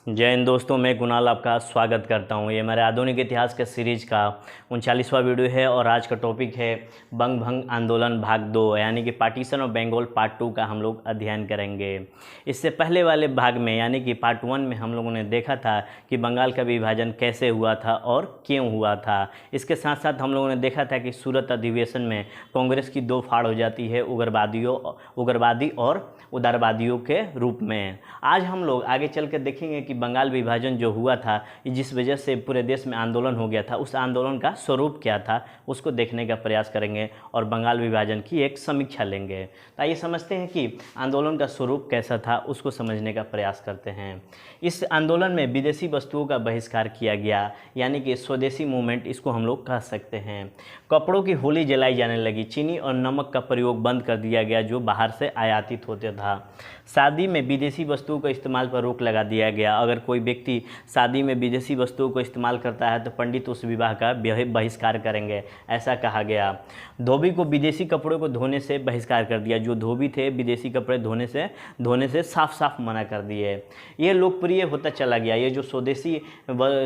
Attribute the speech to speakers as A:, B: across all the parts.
A: जय हिंद दोस्तों, मैं कुणाल आपका स्वागत करता हूं। ये हमारे आधुनिक इतिहास के सीरीज का 39वां वीडियो है और आज का टॉपिक है बंग भंग आंदोलन भाग 2 यानी कि पार्टीशन ऑफ बंगाल पार्ट 2 का हम लोग अध्ययन करेंगे। इससे पहले वाले भाग में यानी कि पार्ट 1 में हम लोगों ने देखा था कि बंगाल का विभाजन कैसे हुआ था और क्यों हुआ था। इसके साथ साथ हम लोगों ने देखा था कि सूरत अधिवेशन में कांग्रेस की दो फाड़ हो जाती है, उग्रवादी और उदारवादियों के रूप में। आज हम लोग आगे चल कर देखेंगे कि बंगाल विभाजन जो हुआ था, जिस वजह से पूरे देश में आंदोलन हो गया था, उस आंदोलन का स्वरूप क्या था उसको देखने का प्रयास करेंगे और बंगाल विभाजन की एक समीक्षा लेंगे। तो आइए समझते हैं कि आंदोलन का स्वरूप कैसा था, उसको समझने का प्रयास करते हैं। इस आंदोलन में विदेशी वस्तुओं का बहिष्कार किया गया, यानी कि स्वदेशी मूवमेंट इसको हम लोग कह सकते हैं। कपड़ों की होली जलाई जाने लगी, चीनी और नमक का प्रयोग बंद कर दिया गया जो बाहर से आयातित होता था। शादी में विदेशी वस्तुओं का इस्तेमाल पर रोक लगा दिया गया। अगर कोई व्यक्ति शादी में विदेशी वस्तुओं को इस्तेमाल करता है तो पंडित उस विवाह का बहिष्कार करेंगे, ऐसा कहा गया। धोबी को विदेशी कपड़ों को धोने से बहिष्कार कर दिया। जो धोबी थे विदेशी कपड़े धोने से साफ साफ मना कर दिए। ये लोकप्रिय होता चला गया। ये जो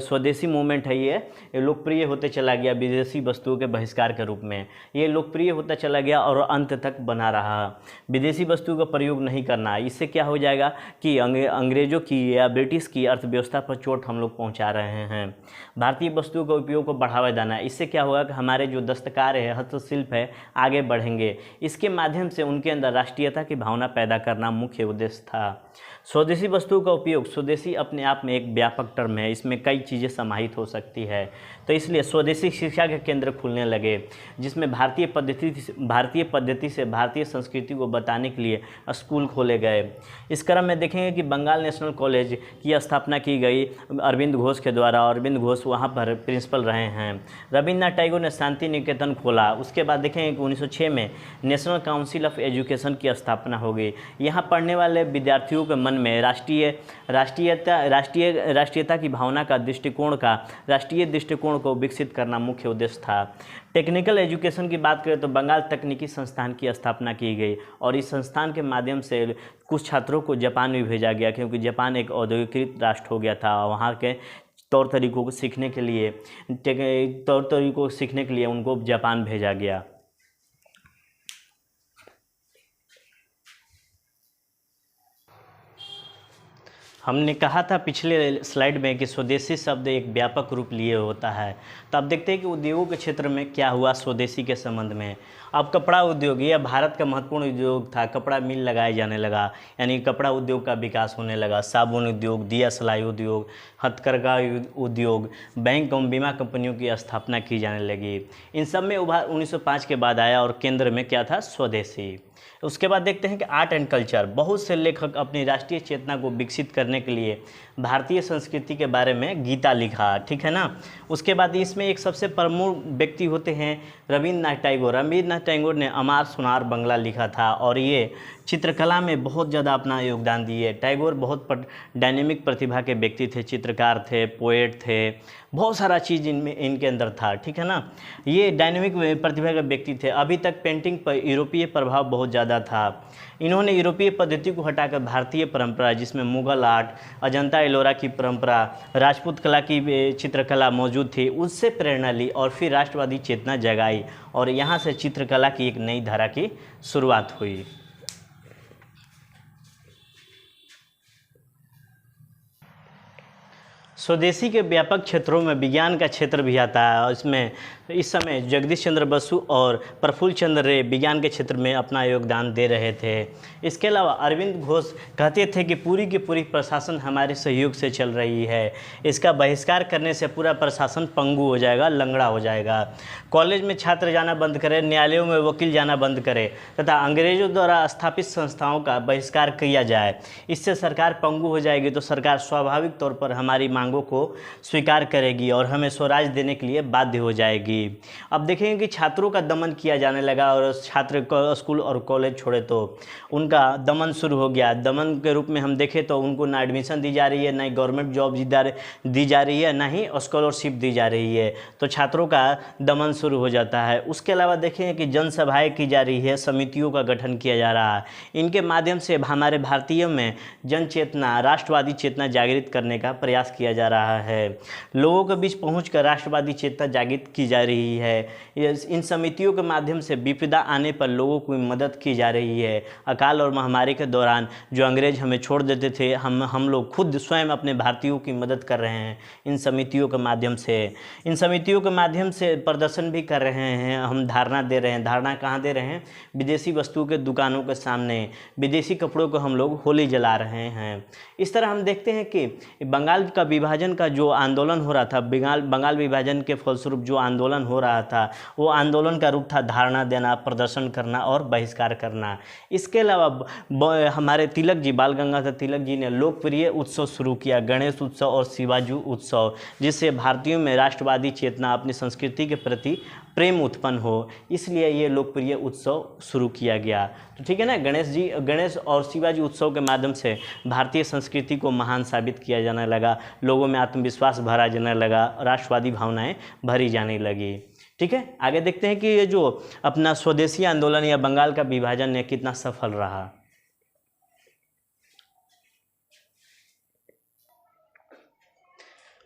A: स्वदेशी मूवमेंट है ये लोकप्रिय होते चला गया विदेशी वस्तुओं के बहिष्कार के रूप में। ये लोकप्रिय होता चला गया और अंत तक बना रहा। विदेशी वस्तुओं का प्रयोग नहीं करना, इससे क्या हो जाएगा कि अंग्रेजों की या ब्रिटिश की अर्थव्यवस्था पर चोट हम लोग पहुंचा रहे हैं। भारतीय वस्तुओं के उपयोग को बढ़ावा देना, इससे क्या होगा कि हमारे जो दस्तकार है, हस्तशिल्प है, आगे बढ़ेंगे। इसके माध्यम से उनके अंदर राष्ट्रीयता की भावना पैदा करना मुख्य उद्देश्य था। स्वदेशी वस्तुओं का उपयोग, स्वदेशी अपने आप में एक व्यापक टर्म है, इसमें कई चीज़ें समाहित हो सकती है। तो इसलिए स्वदेशी शिक्षा के केंद्र खुलने लगे, जिसमें भारतीय पद्धति से भारतीय संस्कृति को बताने के लिए स्कूल खोले गए। इस क्रम में देखेंगे कि बंगाल नेशनल कॉलेज की स्थापना की गई अरविंद घोष के द्वारा। अरविंद घोष वहाँ पर प्रिंसिपल रहे हैं। रविन्द्रनाथ टैगोर ने शांति निकेतन खोला। उसके बाद देखेंगे कि 1906 में नेशनल काउंसिल ऑफ एजुकेशन की स्थापना हो गई। यहाँ पढ़ने वाले विद्यार्थियों के मन में राष्ट्रीयता की भावना का राष्ट्रीय दृष्टिकोण को विकसित करना मुख्य उद्देश्य था। टेक्निकल एजुकेशन की बात करें तो बंगाल तकनीकी संस्थान की स्थापना की गई और इस संस्थान के माध्यम से कुछ छात्रों को जापान भी भेजा गया, क्योंकि जापान एक औद्योगिकृत राष्ट्र हो गया था। वहाँ के तौर तरीकों को सीखने के लिए उनको जापान भेजा गया। हमने कहा था पिछले स्लाइड में कि स्वदेशी शब्द एक व्यापक रूप लिए होता है। तो अब देखते हैं कि उद्योगों के क्षेत्र में क्या हुआ स्वदेशी के संबंध में। अब कपड़ा उद्योग, यह भारत का महत्वपूर्ण उद्योग था। कपड़ा मिल लगाए जाने लगा, यानी कपड़ा उद्योग का विकास होने लगा। साबुन उद्योग, दिया सिलाई उद्योग, हथकरघा उद्योग, बैंक एवं बीमा कंपनियों की स्थापना की जाने लगी। इन सब में उभार 1905 के बाद आया और केंद्र में क्या था? स्वदेशी। उसके बाद देखते हैं कि आर्ट एंड कल्चर। बहुत से लेखक अपनी राष्ट्रीय चेतना को विकसित करने के लिए भारतीय संस्कृति के बारे में गीता लिखा, ठीक है ना। उसके बाद इसमें एक सबसे प्रमुख व्यक्ति होते हैं रविन्द्रनाथ टैगोर। रविन्द्रनाथ टैगोर ने अमार सुनार बंगला लिखा था और ये चित्रकला में बहुत ज़्यादा अपना योगदान दिए। टैगोर बहुत डायनेमिक प्रतिभा के व्यक्ति थे, चित्रकार थे, पोएट थे, बहुत सारा चीज़ इनके अंदर था, ठीक है ना। ये डायनेमिक प्रतिभा के व्यक्ति थे। अभी तक पेंटिंग पर यूरोपीय प्रभाव बहुत ज़्यादा था। इन्होंने यूरोपीय पद्धति को हटाकर भारतीय परंपरा, जिसमें मुगल आर्ट, अजंता एलोरा की परंपरा, राजपूत कला की चित्रकला मौजूद थी, उससे प्रेरणा ली और फिर राष्ट्रवादी चेतना जगाई और यहाँ से चित्रकला की एक नई धारा की शुरुआत हुई। स्वदेशी के व्यापक क्षेत्रों में विज्ञान का क्षेत्र भी आता है और इसमें इस समय जगदीश चंद्र बसु और प्रफुल्ल चंद्र रे विज्ञान के क्षेत्र में अपना योगदान दे रहे थे। इसके अलावा अरविंद घोष कहते थे कि पूरी की पूरी प्रशासन हमारे सहयोग से चल रही है, इसका बहिष्कार करने से पूरा प्रशासन पंगु हो जाएगा, लंगड़ा हो जाएगा। कॉलेज में छात्र जाना बंद करें, न्यायालयों में वकील जाना बंद करें तथा अंग्रेजों द्वारा स्थापित संस्थाओं का बहिष्कार किया जाए। इससे सरकार पंगु हो जाएगी तो सरकार स्वाभाविक तौर पर हमारी मांगों को स्वीकार करेगी और हमें स्वराज देने के लिए बाध्य हो जाएगी। लगी। अब देखेंगे कि छात्रों का दमन किया जाने लगा और छात्र स्कूल और कॉलेज छोड़े तो उनका दमन शुरू हो गया। दमन के रूप में हम देखें तो उनको ना एडमिशन दी जा रही है, ना ही गवर्नमेंट जॉब दी जा रही है, ना ही स्कॉलरशिप दी जा रही है, तो छात्रों का दमन शुरू हो जाता है। उसके अलावा देखें कि जनसभाएं की जा रही है, समितियों का गठन किया जा रहा है। इनके माध्यम से हमारे भारतीयों में जन चेतना, राष्ट्रवादी चेतना जागृत करने का प्रयास किया जा रहा है। लोगों के बीच पहुंचकर राष्ट्रवादी चेतना जागृत की जा रही है। इन समितियों के माध्यम से विपदा आने पर लोगों की मदद की जा रही है। अकाल और महामारी के दौरान जो अंग्रेज हमें छोड़ देते थे, हम लोग खुद स्वयं अपने भारतीयों की मदद कर रहे हैं इन समितियों के माध्यम से। इन समितियों के माध्यम से प्रदर्शन भी कर रहे हैं, हम धारणा दे रहे हैं। धारणा कहाँ दे रहे हैं? विदेशी वस्तुओं के दुकानों के सामने, विदेशी कपड़ों को हम लोग होली जला रहे हैं। इस तरह हम देखते हैं कि बंगाल का विभाजन का जो आंदोलन हो रहा था, बंगाल विभाजन के फलस्वरूप जो आंदोलन हो रहा था, वो आंदोलन का रूप था धारणा देना, प्रदर्शन करना और बहिष्कार करना। इसके अलावा हमारे तिलक जी, बाल गंगाधर तिलक जी ने लोकप्रिय उत्सव शुरू किया, गणेश उत्सव और शिवाजी उत्सव, जिससे भारतीयों में राष्ट्रवादी चेतना, अपनी संस्कृति के प्रति प्रेम उत्पन्न हो, इसलिए ये लोकप्रिय उत्सव शुरू किया गया। तो ठीक है ना, गणेश और शिवाजी उत्सव के माध्यम से भारतीय संस्कृति को महान साबित किया जाने लगा, लोगों में आत्मविश्वास भरा जाने लगा, राष्ट्रवादी भावनाएं भरी जाने लगी। ठीक है, आगे देखते हैं कि ये जो अपना स्वदेशी आंदोलन या बंगाल का विभाजन है कितना सफल रहा।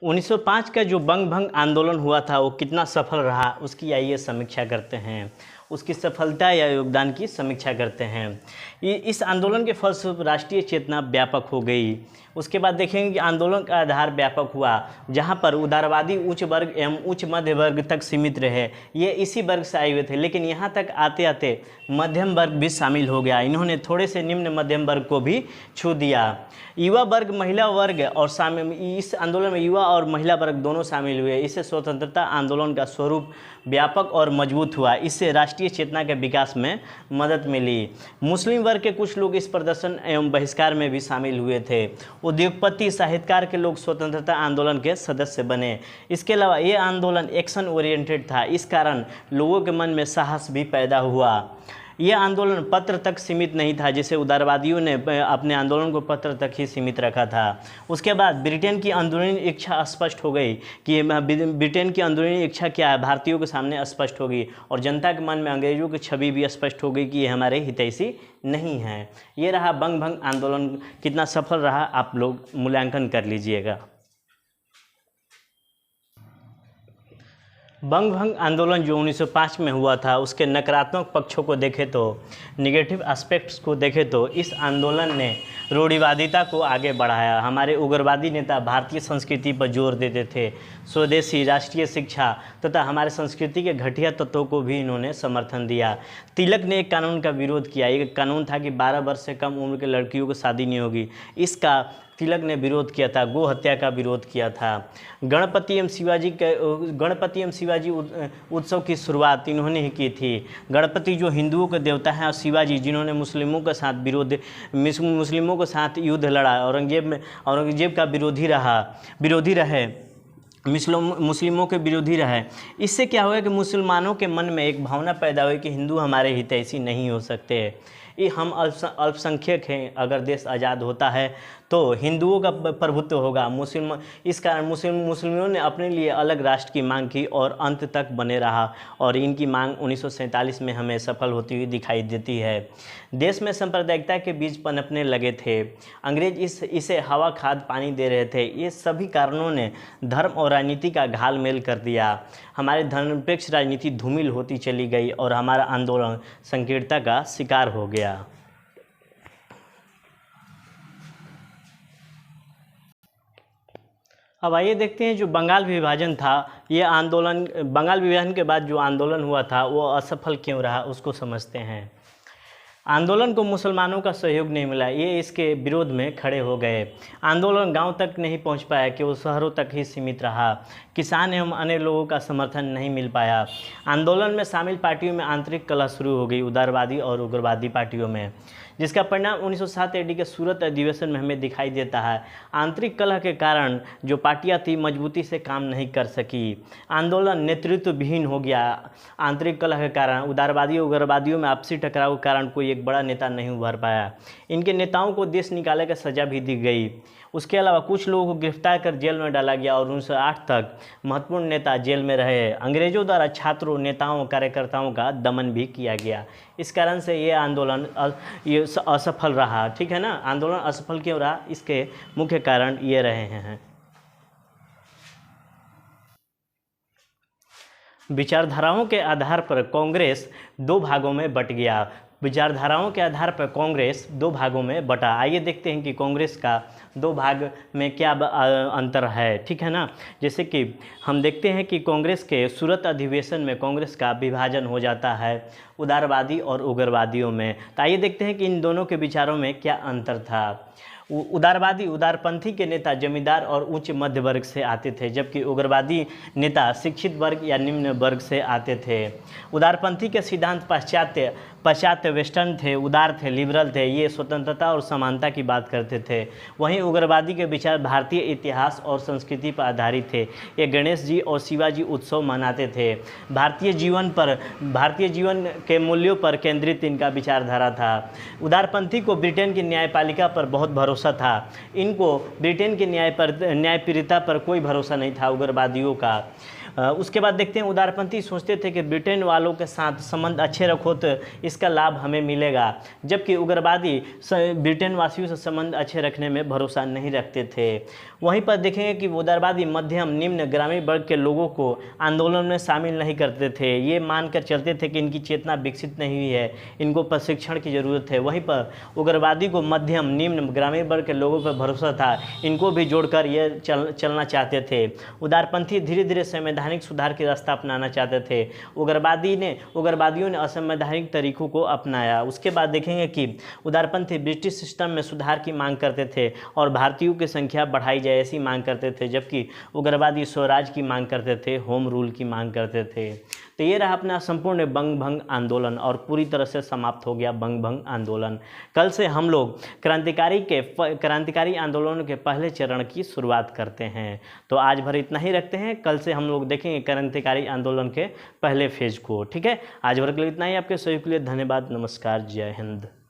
A: 1905 का जो बंग भंग आंदोलन हुआ था वो कितना सफल रहा, उसकी आइए समीक्षा करते हैं, उसकी सफलता या योगदान की समीक्षा करते हैं। इस आंदोलन के फलस्वरूप राष्ट्रीय चेतना व्यापक हो गई। उसके बाद देखेंगे कि आंदोलन का आधार व्यापक हुआ, जहां पर उदारवादी उच्च वर्ग एवं उच्च मध्य वर्ग तक सीमित रहे, ये इसी वर्ग से आए हुए थे, लेकिन यहां तक आते आते मध्यम वर्ग भी शामिल हो गया। इन्होंने थोड़े से निम्न मध्यम वर्ग को भी छू दिया। युवा वर्ग, महिला वर्ग और इस आंदोलन में युवा और महिला वर्ग दोनों शामिल हुए। इससे स्वतंत्रता आंदोलन का स्वरूप व्यापक और मजबूत हुआ। इससे राष्ट्रीय चेतना के विकास में मदद मिली। मुस्लिम वर्ग के कुछ लोग इस प्रदर्शन एवं बहिष्कार में भी शामिल हुए थे। उद्योगपति, साहित्यकार के लोग स्वतंत्रता आंदोलन के सदस्य बने। इसके अलावा ये आंदोलन एक्शन ओरिएंटेड था, इस कारण लोगों के मन में साहस भी पैदा हुआ। यह आंदोलन पत्र तक सीमित नहीं था, जैसे उदारवादियों ने अपने आंदोलन को पत्र तक ही सीमित रखा था। उसके बाद ब्रिटेन की अंदरूनी इच्छा स्पष्ट हो गई कि ब्रिटेन की अंदरूनी इच्छा क्या है, भारतीयों के सामने स्पष्ट होगी, और जनता के मन में अंग्रेजों की छवि भी स्पष्ट हो गई कि ये हमारे हितैषी नहीं है। ये रहा बंग भंग आंदोलन, कितना सफल रहा आप लोग मूल्यांकन कर लीजिएगा। बंग भंग आंदोलन जो 1905 में हुआ था, उसके नकारात्मक पक्षों को देखें तो, निगेटिव एस्पेक्ट्स को देखें तो, इस आंदोलन ने रूढ़िवादिता को आगे बढ़ाया। हमारे उग्रवादी नेता भारतीय संस्कृति पर जोर देते थे। स्वदेशी, राष्ट्रीय शिक्षा तथा हमारे संस्कृति के घटिया तत्वों को भी इन्होंने समर्थन दिया। तिलक ने एक कानून का विरोध किया। एक कानून था कि 12 वर्ष से कम उम्र के लड़कियों को शादी नहीं होगी। इसका तिलक ने विरोध किया था। गो हत्या का विरोध किया था। गणपति एवं शिवाजी उत्सव की शुरुआत इन्होंने ही की थी। गणपति जो हिंदुओं के देवता हैं, और शिवाजी जिन्होंने मुस्लिमों के साथ युद्ध लड़ा, औरंगजेब का विरोधी रहे, मुस्लिमों के विरोधी रहे। इससे क्या हुआ कि मुसलमानों के मन में एक भावना पैदा हुई कि हिंदू हमारे हितैषी नहीं हो सकते। ये हम अल्पसंख्यक हैं, अगर देश आज़ाद होता है तो हिंदुओं का प्रभुत्व होगा। इस कारण मुस्लिमों ने अपने लिए अलग राष्ट्र की मांग की और अंत तक बने रहा, और इनकी मांग 1947 में हमें सफल होती हुई दिखाई देती है। देश में सांप्रदायिकता के बीज पनपने लगे थे। अंग्रेज इसे हवा, खाद, पानी दे रहे थे। ये सभी कारणों ने धर्म और राजनीति का घालमेल कर दिया। हमारी धर्मनिरपेक्ष राजनीति धूमिल होती चली गई और हमारा आंदोलन संकीर्णता का शिकार हो गया। अब आइए देखते हैं जो बंगाल विभाजन था, ये आंदोलन, बंगाल विभाजन के बाद जो आंदोलन हुआ था वो असफल क्यों रहा, उसको समझते हैं। आंदोलन को मुसलमानों का सहयोग नहीं मिला, ये इसके विरोध में खड़े हो गए। आंदोलन गांव तक नहीं पहुंच पाया, केवल शहरों तक ही सीमित रहा। किसान एवं अन्य लोगों का समर्थन नहीं मिल पाया। आंदोलन में शामिल पार्टियों में आंतरिक कलह शुरू हो गई, उदारवादी और उग्रवादी पार्टियों में। जिसका परिणाम 1907 AD के सूरत अधिवेशन में हमें दिखाई देता है। आंतरिक कलह के कारण जो पार्टियां थी मजबूती से काम नहीं कर सकी, आंदोलन नेतृत्व विहीन हो गया। आंतरिक कलह के कारण उदारवादियों उग्रवादियों में आपसी टकराव के कारण कोई एक बड़ा नेता नहीं उभर पाया। इनके नेताओं को देश निकाले की सजा भी दी गई। उसके अलावा कुछ लोगों को गिरफ्तार कर जेल में डाला गया और 1908 तक महत्वपूर्ण नेता जेल में रहे। अंग्रेजों द्वारा छात्रों, नेताओं, कार्यकर्ताओं का दमन भी किया गया। इस कारण से ये आंदोलन असफल रहा। ठीक है ना, आंदोलन असफल क्यों रहा, इसके मुख्य कारण ये रहे हैं। विचारधाराओं के आधार पर कांग्रेस दो भागों में बट गया। विचारधाराओं के आधार पर कांग्रेस दो भागों में बटा। आइए देखते हैं कि कांग्रेस का दो भाग में क्या अंतर है। ठीक है ना, जैसे कि हम देखते हैं कि कांग्रेस के सूरत अधिवेशन में कांग्रेस का विभाजन हो जाता है उदारवादी और उग्रवादियों में। तो आइए देखते हैं कि इन दोनों के विचारों में क्या अंतर था। उदारवादी उदारपंथी के नेता जमींदार और उच्च मध्य वर्ग से आते थे, जबकि उग्रवादी नेता शिक्षित वर्ग या निम्न वर्ग से आते थे। उदारपंथी के सिद्धांत पाश्चात्य वेस्टर्न थे, उदार थे, लिबरल थे। ये स्वतंत्रता और समानता की बात करते थे। वहीं उग्रवादी के विचार भारतीय इतिहास और संस्कृति पर आधारित थे। ये गणेश जी और शिवाजी उत्सव मनाते थे। भारतीय जीवन के मूल्यों पर केंद्रित इनका विचारधारा था। उदारपंथी को ब्रिटेन की न्यायपालिका पर बहुत भरोसा था। इनको ब्रिटेन की न्यायप्रियता पर कोई भरोसा नहीं था उग्रवादियों का। उसके बाद देखते हैं उदारपंथी सोचते थे कि ब्रिटेन वालों के साथ संबंध अच्छे रखो तो इसका लाभ हमें मिलेगा, जबकि उग्रवादी ब्रिटेन वासियों से संबंध अच्छे रखने में भरोसा नहीं रखते थे। वहीं पर देखेंगे कि उदारवादी मध्यम निम्न ग्रामीण वर्ग के लोगों को आंदोलन में शामिल नहीं करते थे। ये मानकर चलते थे कि इनकी चेतना विकसित नहीं हुई है, इनको प्रशिक्षण की ज़रूरत है। वहीं पर उग्रवादी को मध्यम निम्न ग्रामीण वर्ग के लोगों पर भरोसा था, इनको भी जोड़कर ये चलना चाहते थे। उदारपंथी धीरे धीरे संवैधानिक सुधार की रास्ता अपनाना चाहते थे। उग्रवादियों ने असंवैधानिक तरीकों को अपनाया। उसके बाद देखेंगे कि उदारपंथी ब्रिटिश सिस्टम में सुधार की मांग करते थे और भारतीयों की संख्या बढ़ाई जाए ऐसी मांग करते थे, जबकि उग्रवादी स्वराज की मांग करते थे, होम रूल की मांग करते थे। तो ये रहा अपना संपूर्ण बंग भंग आंदोलन और पूरी तरह से समाप्त हो गया बंग भंग आंदोलन। कल से हम लोग क्रांतिकारी आंदोलनों के पहले चरण की शुरुआत करते हैं। तो आज भर इतना ही रखते हैं, कल से हम लोग देखेंगे क्रांतिकारी आंदोलन के पहले फेज को। ठीक है, आज भर के लिए इतना ही। आपके सभी के लिए धन्यवाद, नमस्कार, जय हिंद।